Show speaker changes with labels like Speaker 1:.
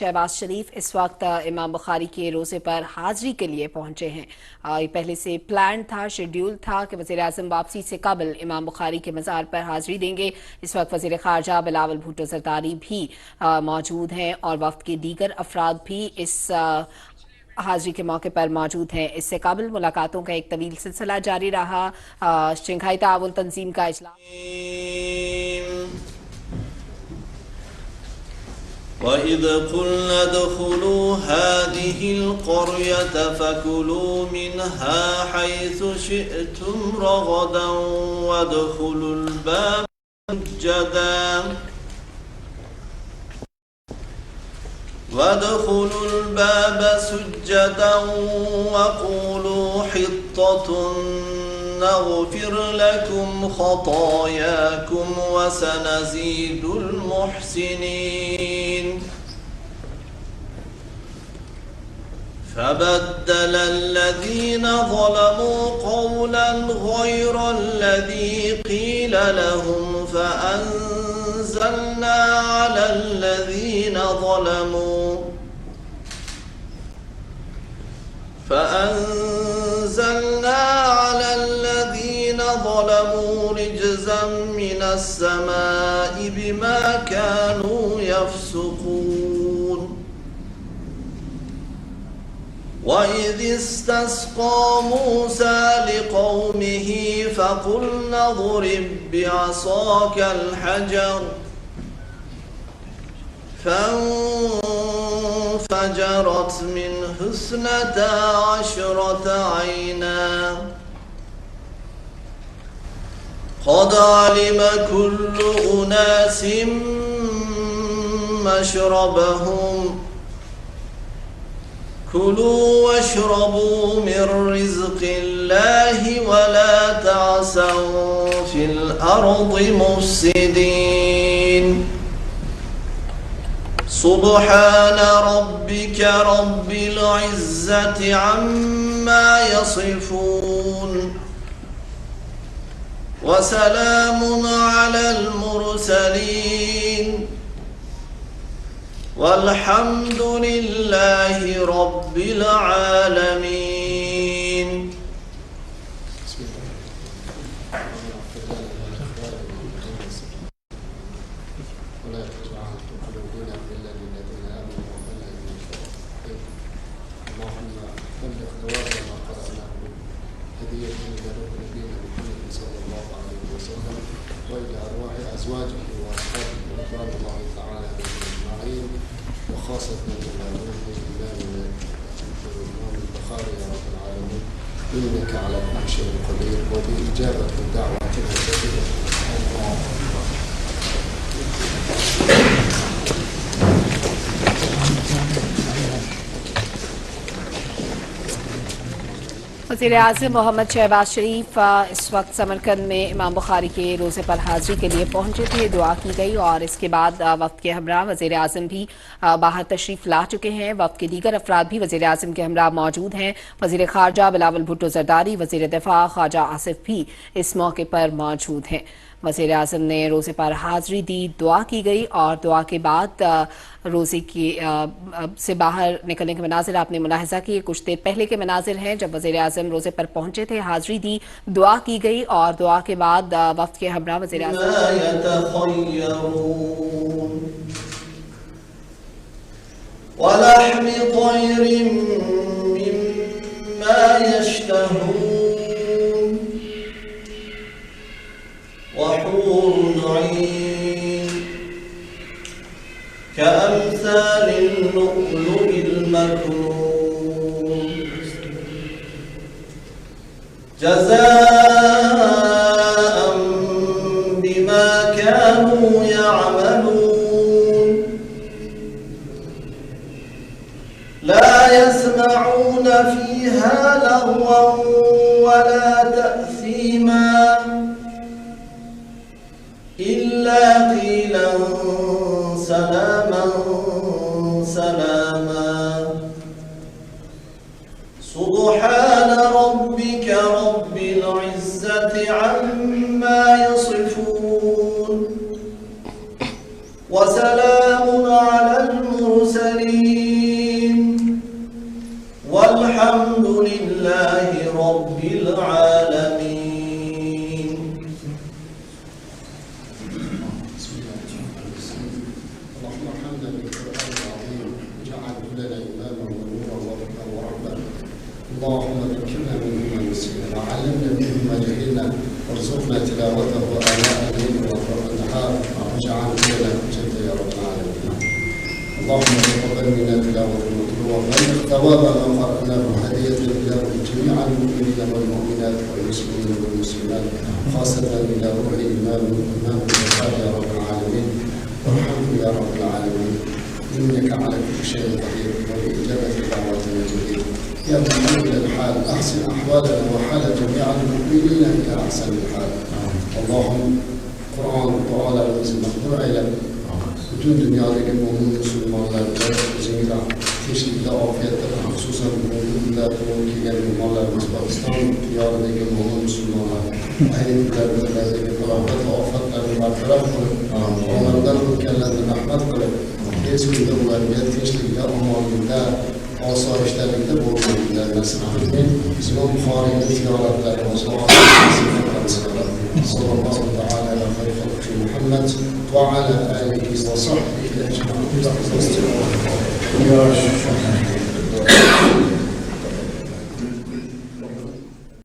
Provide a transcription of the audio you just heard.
Speaker 1: शहबाज शरीफ इस वक्त इमाम बुखारी के रोज़े पर हाजिरी के लिए पहुंचे हैं। ये पहले से प्लान था, शेड्यूल था कि वज़ीर आज़म वापसी से कबल इमाम बुखारी के मज़ार पर हाजिरी देंगे। इस वक्त वज़ीर ख़ारजा बिलावल भुट्टो ज़रदारी भी मौजूद हैं और वक्त के दीगर अफराद भी इस हाजिरी के मौके पर मौजूद हैं। इससे कबल मुलाकातों का एक तवील सिलसिला जारी रहा। शंघाई ताउन तंजीम का इजलास
Speaker 2: وإذ قلنا ادخلوا هذه القرية فكلوا منها حيث شئتم رغدا وادخلوا الباب سجدا وقولوا حطة نغفر لكم خطاياكم وسنزيد المحسنين. فبدل الذين ظلموا قولا غير الذي قيل لهم فأنزلنا على الذين ظلموا رجزا من السماء بما كانوا يفسقون. وإذ استسقى موسى لقومه فقلنا اضرب بعصاك الحجر فانفجرت منه 12 عينا قد علم كل أناس مشربهم كلوا واشربوا من رزق الله ولا تعثوا في الأرض مفسدين. سبحان ربك رب العزة عما يصفون وسلام على المرسلين والحمد لله رب العالمين.
Speaker 3: ولا تجعل قلوبنا غلا للذين امنوا ربنا انك رؤوف رحيم. اللهم بلغ ثواب ما قرأناه هدية الى روح نبينا محمد صلى الله عليه وسلم والى ارواح ازواجه واصحابه رضوان الله تعالى عليهم اجمعين، وخاصة إلى روح إمامنا الإمام البخاري يا رب العالمين، إنك على كل شيء قدير وبإجابة دعواتنا جديرة.
Speaker 1: वज़ीर आज़म मोहम्मद शहबाज शरीफ इस वक्त समरकंद में इमाम बुखारी के रोज़े पर हाजिरी के लिए पहुंचे थे। दुआ की गई और इसके बाद वक्त के हमरा वज़ीर आज़म भी बाहर तशरीफ़ ला चुके हैं। वक्त के दीगर अफराद भी वज़ीर आज़म के हमरा मौजूद हैं। वज़ीर ख़ारजा बिलावल भुट्टो ज़रदारी, वज़ीर दिफ़ा ख्वाजा आसिफ भी इस मौके पर मौजूद हैं। वज़ीर आज़म ने रोज़े पर हाजिरी दी, दुआ की गई और दुआ के बाद रोज़े की से बाहर निकलने के मनाजिर आपने मुलाहिज़ा किए। कुछ देर पहले के मनाजिर हैं जब वज़ीर आज़म रोज़े पर पहुंचे थे, हाजिरी दी, दुआ की गई और दुआ के बाद वक्त के हमरा वज़ीर आज़म
Speaker 2: ولحم طير مما يشتهون وحور عين كأمثال اللؤلؤ المكنون جزاء بما كانوا يعملون. لا يسمعون فيها لغوا ولا تأثيما إلا قيلا سلاما سلاما. سبحان ربك رب العزة عما يصفون وسلام على المرسلين العالمين والحمد لله رب العالمين.
Speaker 3: اللهم ارحمنا بالقرآن العظيم واجعله لنا إماما ونورا وهدى ورحمة. اللهم ذكرنا منه ما نسينا وعلمنا منه ما جهلنا وارزقنا تلاوته آناء الليل وأطراف النهار واجعله لنا حجة يا رب العالمين. اللهم تقبل منا تلاوة المطلوب وبلغ ثواب ما قرأناه هدية إلى جميع المؤمنين والمؤمنات والمسلمين والمسلمات خاصة إلى روح الإمام البخاري يا رب العالمين. وارحمه يا رب العالمين إنك على كل شيء قدير وبإجابة دعوتنا جدير. يا محمد الحال أحسن أحوالنا وحال جميع المؤمنين إلى أحسن الحال. اللهم Kur'an dualarımızı makbul eyle. Bütün dünyadaki mümin Müslümanlarla özünle teşvikle, afiyetle, hususan müminler, mülkiler, müminlerimiz, Pakistan diyarındaki mümin Müslümanlar, ahirliklerimizdeki felaket ve afatlarını bertaraf kılıp, onlardan ülkelerine rahmet kılıp, gezginde ularına teşvikle, amanlıkta, asayişlerinde bulunmaklar nasip etmeyin. İmam Bukhari'nin ziyaretleri ve sallallahu ta'ala ala khayr halqi Muhammed ve ala alihi ve sahbihi ecma'in.